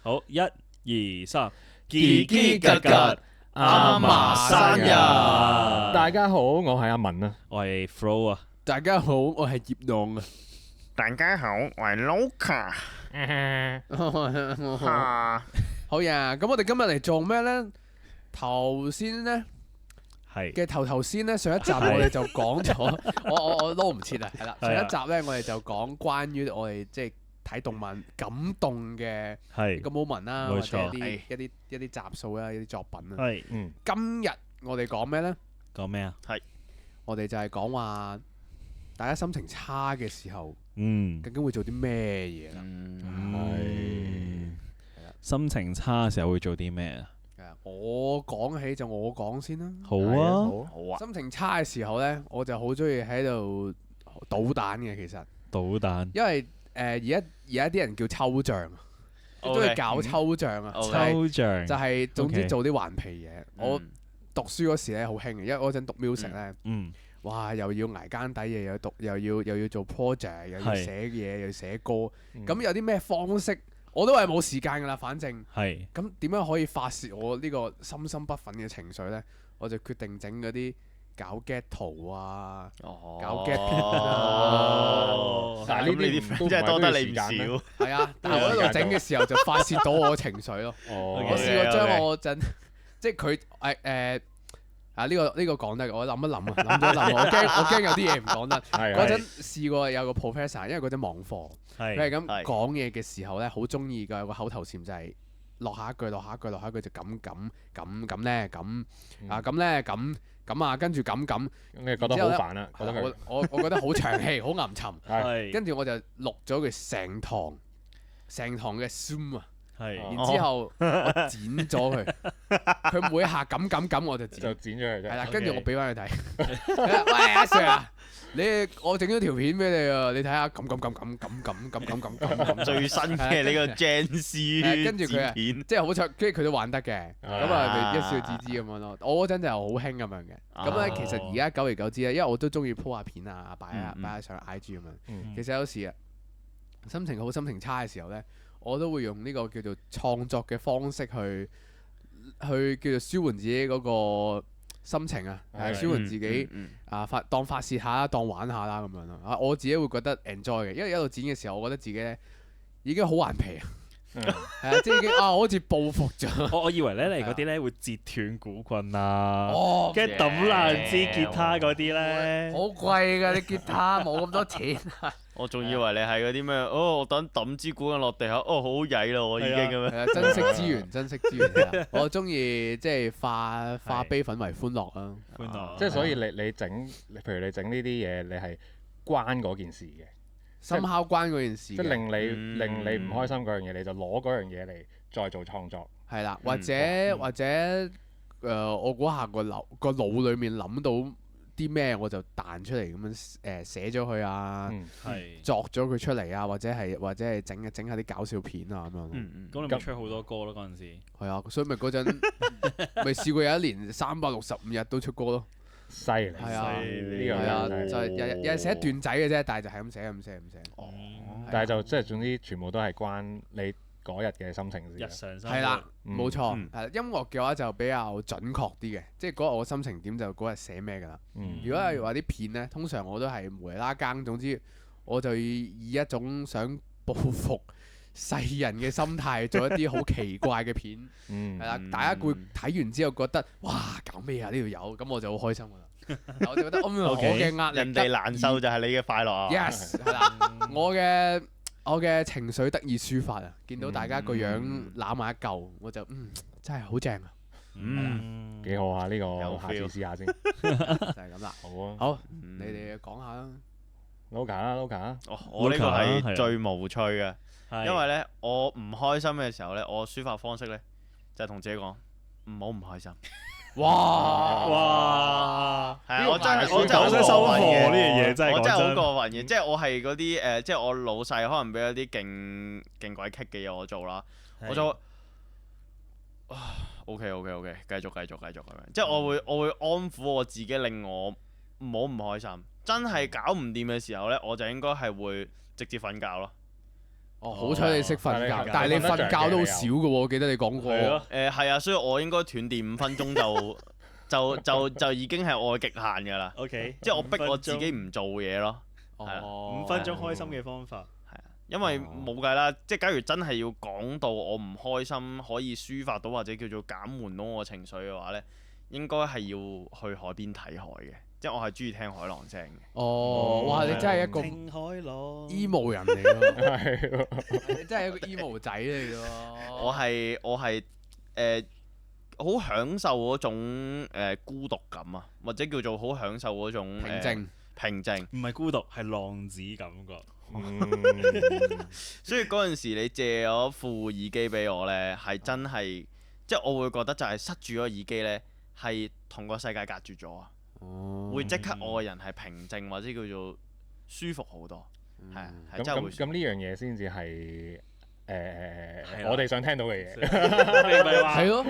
好，一、二、三，嘰嘰格格阿嫲生日大家好，我係阿文啊。我係 Flo 啊。大家好，我係葉朗啊。大家好，我係 Luca。好呀，咁我哋今日嚟做咩呢？頭先呢係嘅頭先呢，上一集我哋就講咗，我撈唔切啊，係啦。上一集呢，我哋就講關於我哋即係睇動漫感動嘅係個 moment 啦，冇或者錯一啲集數啦，一啲作品啦。係今日我哋講咩呢？講咩啊？我哋就係講話大家心情差嘅時候，究竟會做啲咩嘢啦？心情差嘅時候會做啲咩啊？我講起就我講先啦。好啊，好啊，心情差嘅時候呢，我就好中意喺度搗蛋嘅。其實，搗蛋，因為而家啲人叫抽象，中意 OK，搞抽象啊，嗯抽象就係總之 OK 做啲頑皮嘢。我讀書嗰時咧好興嘅，因為嗰陣讀 music 咧，嗯哇又要捱更底嘢，又要讀，又要做 project，又要係寫嘢，又要寫歌。咁有啲咩方式，我都係冇時間㗎啦。反正係咁點樣可以發泄我呢個心心不憤嘅情緒呢？我就決定整嗰啲搞 get 圖啊，搞 get 片啊。但係呢啲咁你啲 friend 真係多得你唔少。係啊，但係我喺度整嘅時候就發泄到我嘅情緒咯。哦我試過將我即係佢呢個講得，我諗一諗啊，諗咗一諗，我驚有啲嘢唔講得。嗰陣試過有個 professor，因為嗰陣網課，佢係咁係講嘢嘅時候咧，好中意嘅有個口頭禪就係落下一句，落下一句，落下一句就咁咧，咁咧咁啊，跟住咁。你係覺得好煩啦？覺得佢我覺得好長氣，好吟沉。係跟住我就錄咗佢成堂嘅 Zoom 啊，係然之後我剪咗佢，佢每一下咁我就就剪。剪咗佢啫。係啦， OK 跟住我俾翻佢睇。喂阿 Sir 啊，我整咗條片俾你啊，你睇下咁，最新嘅呢個 Gen C 跟住佢啊，剪片，即係好彩，跟住佢都玩得嘅，咁啊一笑置之咁樣咯。我嗰陣就好興咁樣嘅，咁咧其實而家久而久之咧，因為我都中意 po 下片啊，擺上 IG 咁樣。其實有時啊，心情好、心情差嘅時候咧，我都會用呢個叫做創作嘅方式去叫做舒緩自己嗰個心情啊，舒緩自己當發泄下啦，當玩下啦咁樣咯。我自己會覺得 enjoy 嘅，因為一路剪嘅時候，我覺得自己咧已經好頑皮啊，係啊，即係已經好似報復咗。我以為咧你嗰啲咧會截斷鼓棍啊，哦，跟住抌爛支吉他嗰啲咧，好貴㗎，你吉他冇咁多錢。我仲以為你係嗰啲咩？我等抌支鼓棍落地下，好曳咯，我已經咁樣。係啊，珍惜資源，珍惜資源係啊。我中意即係化悲憤為歡樂啊。歡樂即係所以你整，譬如你整呢啲嘢，你係關嗰件事嘅，深刻關嗰件事嘅，即係令你唔開心嗰樣嘢，你就攞嗰樣嘢嚟再做創作。係啦，或者我嗰下個腦裡面諗到啲咩，我就彈出嚟咁樣寫咗佢啊，係作咗佢出嚟啊，或者係整下啲搞笑片啊咁樣咯。咁你咪出好多歌咯嗰陣時。係啊，所以咪嗰陣咪試過有一年365日都出歌咯。犀利，係啊，呢個係啊，真係就係日日寫段仔嘅啫，但係就係咁寫。但係就即係總之全部都係關你嗰日嘅心情日事。常生活係啦，冇錯。嗯係音樂嘅話就比較準確啲嘅，即係嗰日我心情點就嗰日寫咩㗎啦。如果係話啲片呢，通常我都係無啦啦更，總之我就以一種想報復世人嘅心態做一啲好奇怪嘅片。係啦，大家會睇完之後覺得哇搞咩啊呢條友，咁我就好開心㗎啦。我就覺得我嘅壓力人哋難受就係你嘅快樂啊！Yes， 係啦，我嘅情緒得以抒發啊！見到大家個樣攬埋一嚿，我就真係好正啊！幾好啊！呢個有下次 feel 試下先。就係咁啦。好啊好，你哋講下啦。 ，Luca。我呢個係最無趣嘅，係因為呢，我唔開心嘅時候呢，我抒發方式呢，就係同自己講唔好唔開心。哇！係啊，我真係我真係好收貨呢樣嘢，真係我真係好講真。過分嘅，即係我係嗰啲即係我老細可能俾一啲勁鬼棘嘅嘢我做啦，我就OK，繼續咁樣，即係我會安撫我自己，令我唔好唔開心。真係搞唔掂嘅時候呢，我就應該係會直接瞓覺咯。哦，好彩你識瞓覺，但係但係你瞓覺都好你少嘅喎，我記得你講過。係咯，係啊，所以我應該斷電5分鐘就已經係我嘅極限㗎啦。 OK，即係我逼我自己唔做嘢咯。係啊哦5分鐘開心嘅方法。係啊，因為冇計啦，即係假如真係要講到我唔開心，可以抒發到或者叫做減緩到我情緒嘅話呢，應該係要去海邊睇海嘅，即係我係中意聽海浪聲嘅。哦，哇！你真係一個聽海浪 emo 人嚟咯，係喎你真係一個 emo 仔嚟咯。我係好享受嗰種孤獨感啊，或者叫做好享受嗰種平靜。平靜。唔係孤獨，係浪子感覺。所以嗰陣時你借咗副耳機俾我呢，係真係即係我會覺得就係塞住咗個耳機呢，係同個世界隔絕咗啊！會即刻我個人係平靜或者叫做舒服好多，係啊，係真係會舒服。咁呢樣嘢先至係啦我哋想聽到嘅嘢。你唔係話係咯，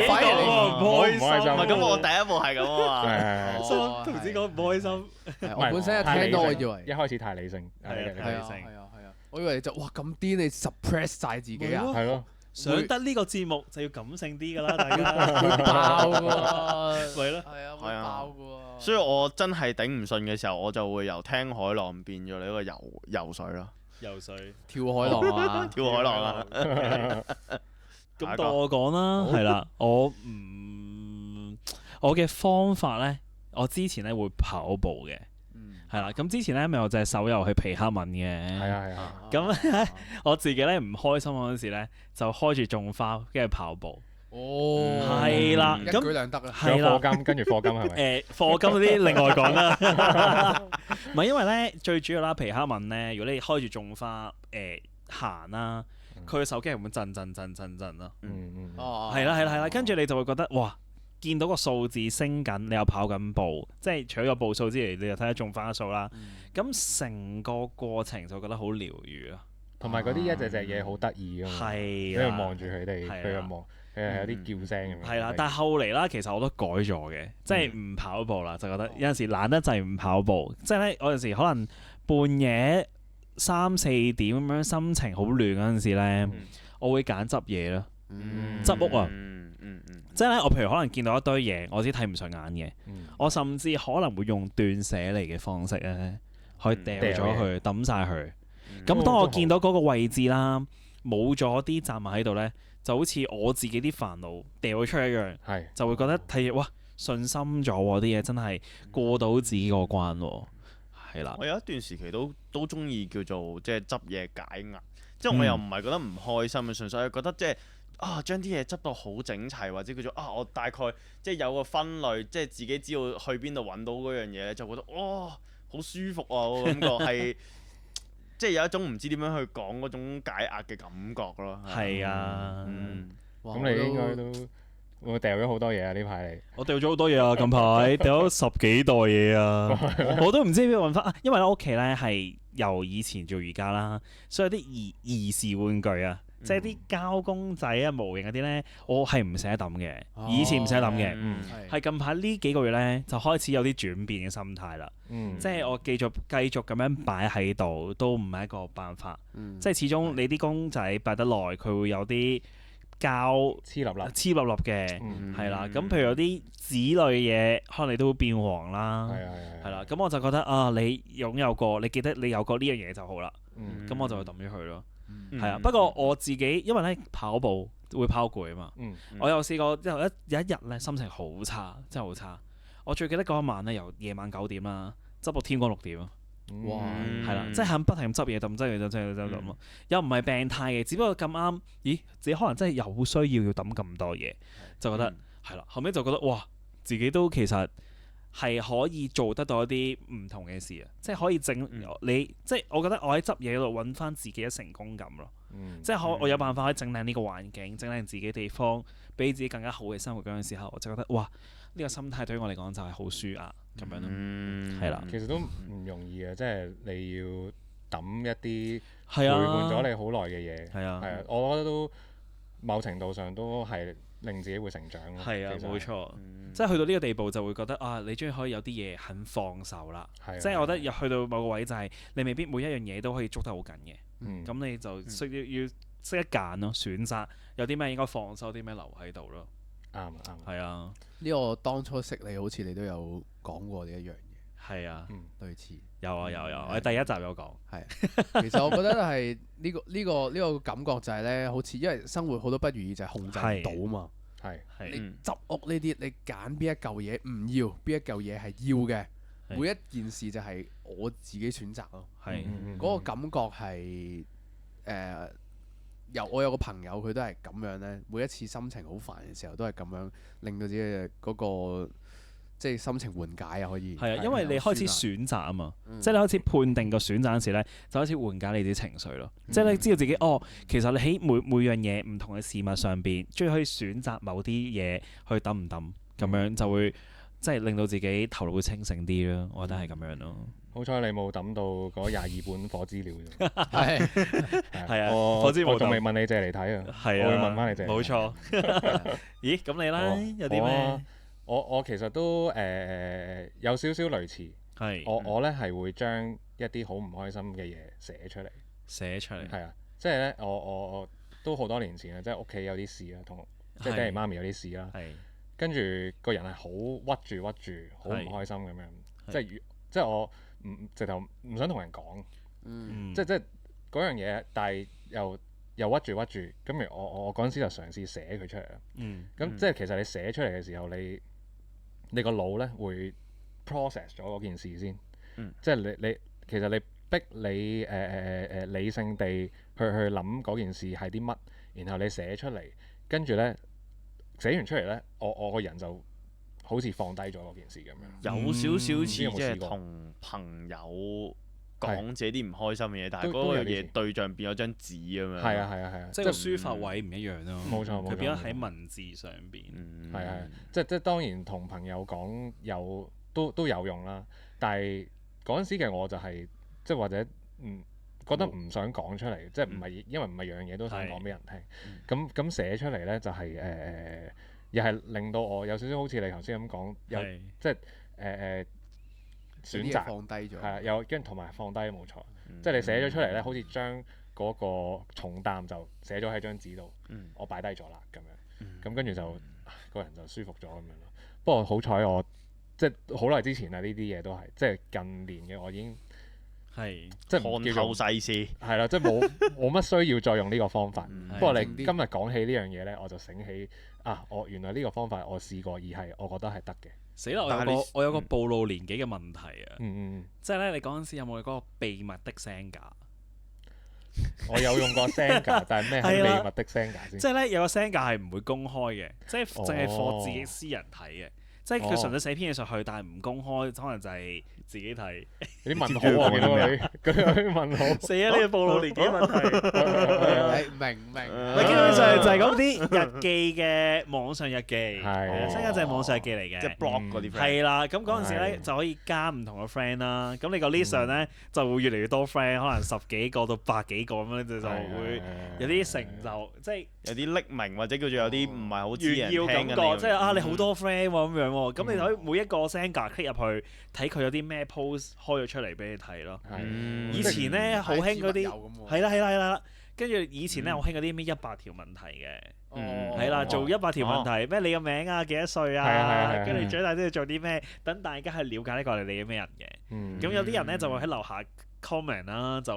反而你唔開心。唔係咁我第一步係咁啊嘛。係哦同子講唔開心。我本身一聽到我以為一開始太理性，係啊係啊理性係啊係啊，我以為你就哇咁癲，你 suppress 晒自己啊！係咯，想得呢個節目就要感性啲㗎啦，大家。會爆㗎喎，係咯係啊，會係啊爆㗎喎。所以我真係頂唔順嘅時候，我就會由聽海浪變咗呢個游水咯，游水。跳海浪啊！跳海浪啊！咁到我講啦，係啦，我嘅方法咧，我之前咧會跑步嘅，係啦。咁之前咧咪有隻手遊係皮克敏嘅，係啊係啊。咁咧我自己咧唔開心嗰陣時咧，就開住種花跟住跑步，哦，係啦。一咁舉兩得啊！係啦。課金跟住課金係咪？課金嗰啲另外講啦，唔係因為咧最主要啦，皮克敏咧，如果你開住種花行啦，佢嘅手機係會震咯，哦，係啦，跟住你就會覺得哇，見到個數字升緊，你又跑緊步，即係除咗個步數之餘，你又睇下種花數啦，咁成個過程就覺得好療愈咯。同埋嗰啲一隻隻嘢好得意㗎嘛，係你啦，又望住佢哋，佢又望，佢又有啲叫聲咁樣。係啦，但係後嚟啦，其實我都改咗嘅，即係唔跑步啦，就覺得有陣時懶得滯唔跑步，即係咧有陣時可能半夜3-4點咁樣心情好亂嗰陣時咧，我會揀執嘢咯，執屋啊，即係咧我譬如可能見到一堆嘢，我知睇唔順眼嘅，我甚至可能會用斷捨離嘅方式咧，去掉咗佢，抌晒佢。咁當我見到嗰個位置啦，冇咗啲雜物喺度咧，就好似我自己啲煩惱掉咗出去一樣，就會覺得睇哇順心咗喎，啲嘢真係過到自己個關喎，係啦。我有一段時期都中意叫做即係執嘢解壓，即係我又唔係覺得唔開心嘅，純粹係覺得即係將啲嘢執到好整齊，或者叫做我大概即係有個分類，即係自己知道去邊度揾到嗰樣嘢咧，就覺得好舒服啊！我感覺係。即係有一種唔知點樣去講嗰種解壓嘅感覺咯。係啊，咁你應該都會掉咗好多嘢啊！呢排你我掉咗好多嘢啊！近排掉咗10幾袋嘢啊！我都唔知邊度揾翻啊！因為咧屋企咧係由以前做瑜伽啦，所以有啲兒時玩具啊，即係啲膠公仔啊、模型嗰啲咧，我係唔捨得抌嘅。以前唔捨得抌嘅，係近排呢幾個月咧就開始有啲轉變嘅心態啦。即係我繼續咁樣擺喺度，都唔係一個辦法。即係始終你啲公仔擺得耐，佢會有啲膠黐立嘅，係啦。咁譬如有啲紙類嘢，可能你都會變黃啦。係啦。咁我就覺得你擁有過，你記得你有過呢樣嘢就好啦。咁我就會抌咗佢咯。係啊。不過我自己因為咧跑步會跑攰啊嘛。我有試過有一日咧心情好差，真係好差。我最記得嗰一晚咧，由夜晚9點啦，執到天光6點咯。哇！係啦，即係肯不停咁執嘢抌，咁咯。又唔係病態嘅，只不過咁啱，咦？自己可能真係有需要抌咁多嘢，就覺得係啦。後尾就覺得哇，自己都其實係可以做得到一啲唔同嘅事啊！即係可以整你，即係我覺得我喺執嘢度揾翻自己嘅成功感咯。即係我有辦法可以整靚呢個環境，整靚自己地方，俾自己更加好嘅生活嗰陣時候，我就覺得哇！呢個心態對於我嚟講就係好舒壓咁樣咯，係啦。其實都唔容易嘅，即係你要抌一啲陪伴咗你好耐嘅嘢。係啊，我覺得都某程度上都係令自己會成長咯。係啊，冇錯。即係去到呢個地步就會覺得你終於可以有啲嘢肯放手啦。即係我覺得入去到某個位就係你未必每一樣嘢都可以捉得好緊嘅。咁你就需要識得揀咯，選擇有啲咩應該放手，有啲咩留喺度咯。啱。係啊，呢個當初識你好似你都有講過呢一樣嘢，係啊，類似。有，我哋第一集有講。係，其實我覺得係呢個感覺就係咧，好似因為生活好多不如意就係控制唔到嘛。係你執屋呢啲，你揀邊一嚿嘢唔要，邊一嚿嘢係要嘅，每一件事就係我自己選擇咯。係嗰個感覺係我有個朋友佢都係咁樣咧，每一次心情好煩嘅時候都係咁樣，令到自己嘅嗰個即係心情緩解啊，可以。係啊，因為你開始選擇啊嘛，即係你開始判定個選擇嗰時咧，就開始緩解你啲情緒咯。即係你知道自己其實你喺每樣嘢唔同嘅事物上邊，終於可以選擇某啲嘢去抌唔抌，咁樣就會即係令到自己頭腦會清醒啲咯。我覺得係咁樣咯。好彩你冇抌到嗰22本火資料啫。係啊，我仲未問你借嚟睇啊。係啊，我會問翻你借。冇錯。咦？咁你咧有啲咩？我其實都有少少類似。係。我咧係會將一啲好唔開心嘅嘢寫出嚟。寫出嚟。係啊，即係咧，我都好多年前啊，即係屋企有啲事啦，同即係爹哋媽咪有啲事啦。跟住個人係好屈住，好唔開心咁樣。即係我直頭唔想同人講。即係嗰樣嘢，但係又屈住，咁而我嗰陣時就嘗試寫佢出嚟啦。咁即係其實你寫出嚟嘅時候，你個腦咧會 process 咗嗰件事先。即係你其實你逼你理性地去諗嗰件事係啲乜，然後你寫出嚟，跟住咧寫完出嚟咧，我個人就好似放低咗嗰件事咁樣。有少少似即係同朋友講自己啲唔開心嘅嘢，但係嗰樣嘢對象變咗張紙咁樣。係啊，即係個抒發位唔一樣咯。冇錯，佢變咗喺文字上邊。係，即係當然同朋友講都有用啦。但係嗰陣時嘅我就係即係或者覺得唔想講出嚟，即係因為唔係樣嘢都想講俾人聽。咁寫出嚟咧就係又係令到我有少少好似你頭先咁講，即係選擇放低咗，係啊，又跟住同埋放低冇錯。即係你寫咗出嚟咧，好似將嗰個重擔就寫咗喺張紙度，我擺低咗啦咁樣。咁跟住就個人就舒服咗咁樣咯。不過好彩我即係好耐之前啊，呢啲嘢都係即係近年嘅，我已經即係看後世事係啦，即係冇乜需要再用呢個方法。不過你今日講起呢樣嘢咧，我就醒起我原來呢個方法我試過，而係我覺得係得嘅。死啦！我有個暴露年紀嘅問題啊。即係咧，你嗰陣時有冇嗰個秘密的聲架？我有用過聲架，但係咩係秘密的聲架先？即係咧，有個聲架係唔會公開嘅，即係淨係放自己私人睇嘅。即係佢純粹寫篇嘢上去，但係唔公開，可能就係自己睇。有啲問號啊，見到佢問號。死啊！呢個暴露年紀問題。明。基本上就係嗰啲日記嘅網上日記，係聲架就係網上日記嚟嘅，即係 blog 嗰啲 friend。係啦，咁嗰陣時咧就可以加唔同嘅 friend 啦。咁你個 list 上咧就會越嚟越多 friend，可能10幾個到100幾個咁樣，就會有啲成就，即係有啲匿名或者叫做有啲唔係好知人炫耀感覺，即係你好多 friend 喎咁樣喎。咁你就可以每一個聲架 click 入去睇佢有啲咩 post 開咗出嚟俾你睇咯。以前咧好興嗰啲係啦。跟住以前咧好興嗰啲咩100條問題嘅，係啦，做100條問題，咩你個名啊，幾多歲啊，跟住長大都要做啲咩，等大家去了解呢個你係咩人嘅。咁有啲人咧就會喺樓下 comment 啦，就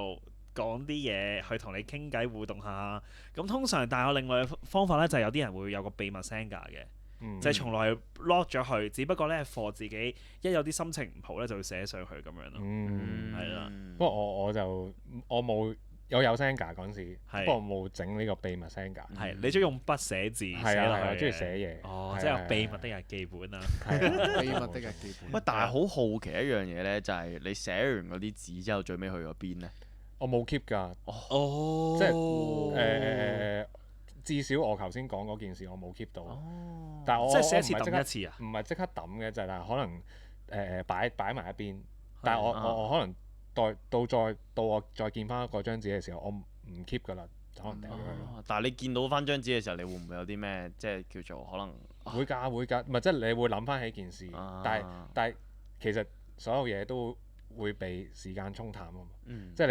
講啲嘢去同你傾偈互動下。咁通常但係我另外嘅方法咧就係有啲人會有個秘密聲架嘅。就係從來 lock 咗佢，只不過咧 for 自己一有啲心情唔好咧就會寫上去咁樣咯。係啦。不過我冇有聲架嗰陣時，不過我冇整呢個秘密聲架。係你中意用筆寫字寫落去？中意寫嘢。即係秘密的日記本啊。秘密的日記本。喂，但係好好奇一樣嘢咧，就係你寫完嗰啲字之後，最尾去咗邊咧？我冇 keep 㗎。即係至少我頭先講嗰件事我冇 keep 到，但係我即係寫一次抌一次啊？唔係即刻抌嘅，就係但係可能擺埋一邊，但係我可能到我再見翻嗰張紙嘅時候，我唔 keep 㗎啦，可能掉咗佢。但係你見到翻張紙嘅時候，你會唔會有啲咩即係叫做可能？會㗎，唔係即係你會諗翻起件事，但係其實所有嘢都會被時間沖淡啊嘛，即係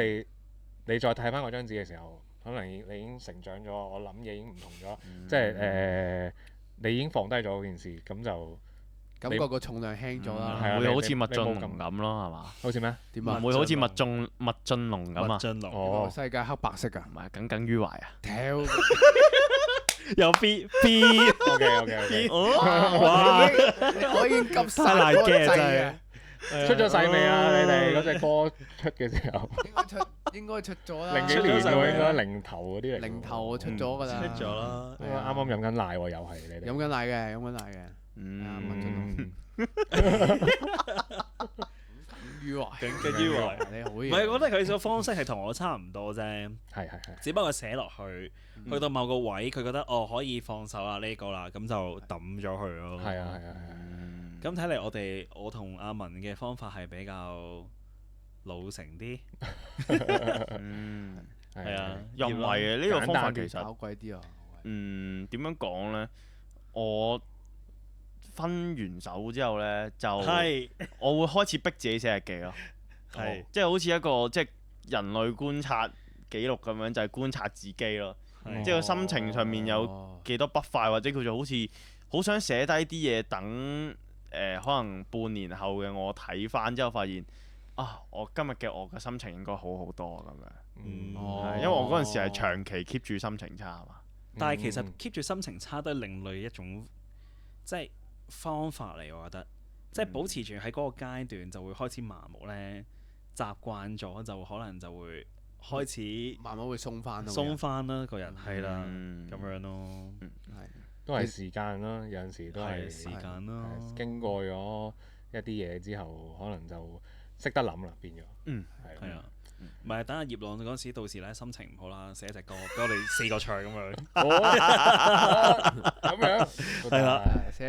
你你再睇翻嗰張紙嘅時候，可能你已經成長咗，我諗嘢已經唔同咗，即係你已經放低咗嗰件事，咁就感覺個重量輕咗啦。唔會好似麥浚龍咁咯，係嘛？好似咩？點啊？唔會好似麥浚龍咁啊？麥浚龍哦，世界黑白色㗎。唔係耿耿於懷啊！屌！有 B， OK，哇！我已經急晒太難嗰個嘅真掣啊！出咗世未啊？你哋嗰隻歌出嘅時候，應該出咗啦。零幾年喎，應該零頭嗰啲嚟。零頭出咗㗎啦。出咗啦。啱啱飲緊奶喎，又係你哋。飲緊奶嘅，飲緊奶嘅。於懷，耿耿於懷。你好嘢。唔係，我覺得佢個方式係同我差唔多啫。係。只不過寫落去，去到某個位，佢覺得可以放手啦呢個啦，咁就抌咗佢咯。係啊。咁睇嚟我同阿文嘅方法係比較老成啲。係啊，又唔係嘅呢個方法其實搞鬼啲啊！點樣講咧？我分完手之後咧，就我會開始逼自己寫日記咯。即係好似一個即係人類觀察記錄咁樣，就係觀察自己咯。即係個心情上面有幾多不快，或者叫做好似好想寫低啲嘢，等可能半年後嘅我睇翻之後，發現我今日嘅我嘅心情應該好好多咁樣。因為我嗰陣時係長期 keep 住心情差嘛。但係其實 keep 住心情差都係另類一種即係方法嚟，我覺得。即係保持住喺嗰個階段就會開始麻木咧，習慣咗就可能就會開始慢慢會鬆翻。鬆翻啦，個人係啦，咁樣咯。都係時間啦，有陣時都係時間啦。經過咗一啲嘢之後，可能就識得諗啦，變咗。係啊。唔係等阿葉朗嗰陣時，到時咧心情唔好啦，寫隻歌俾我哋4個唱咁樣。咁樣係啦，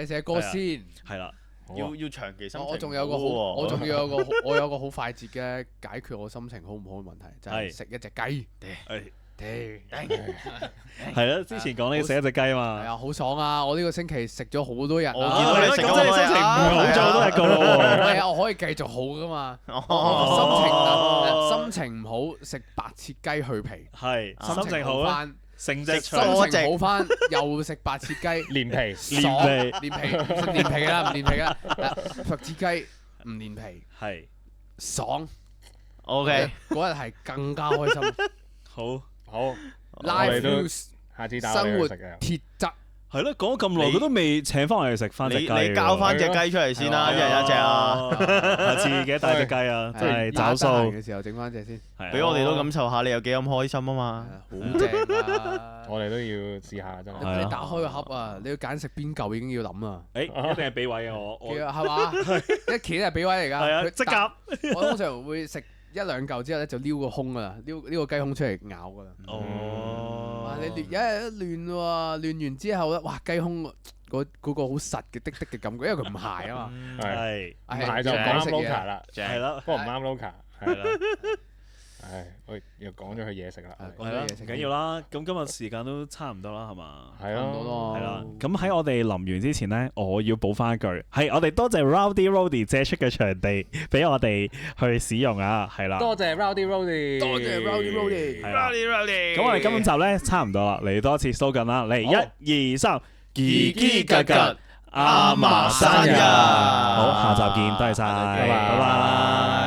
寫歌先。係啦，要長期心情。我仲有個我有個好快捷嘅解決我心情好唔好嘅問題，就係食一隻雞。係啦，之前講呢食一隻雞啊嘛。係啊，好爽啊！我呢個星期食咗好多日。我見到你食咗好多日。心情唔好咗都係個咯喎。唔係啊，我可以繼續好噶嘛。心情唔好食白切雞去皮。係。心情好翻，成隻心情好翻又食白切雞。連皮。連皮㗎啦，唔連皮㗎。白切雞唔連皮。係。爽。OK。嗰日係更加開心。好。Life news，下次帶生活我哋去食嘅。鐵質。係咯，講咗咁耐，佢都未請翻我哋食翻隻雞。你交翻隻雞出嚟先啦，一人一隻啊！下次記得帶隻雞啊，真係找數嘅時候整翻隻先，俾我哋都感受下你有幾咁開心啊嘛！好正啊！我哋都要試下真係。你打開個盒啊，你要揀食邊嚿已經要諗啦。一定係俾位啊我。係嘛？一企係俾位嚟㗎。係啊，即夾。我通常會食1、2嚿之後咧，就撩個胸啊，撩個雞胸出嚟咬㗎啦。你有一日亂喎，亂完之後咧，哇雞胸嗰個好實嘅滴嘅感覺，因為佢唔鞋啊嘛。係。唔鞋就唔啱 Loka 啦。係咯。不過唔啱 Loka。係啦。我又講咗去嘢食啦。講咗嘢食。唔緊要啦，咁今日時間都差唔多啦，係嘛？係咯。係啦。咁喺我哋臨完之前呢，我要補翻一句，係我哋多謝 Rowdy Roddy 借出嘅場地俾我哋去使用啊，係啦。多謝 Rowdy Roddy。多謝 Rowdy Roddy。Rowdy。咁我哋今集呢，差唔多啦，嚟多次 slogan 啦，嚟1、2、3，嘰嘰格格，阿嫲生日。好，下集見，多謝晒，拜拜。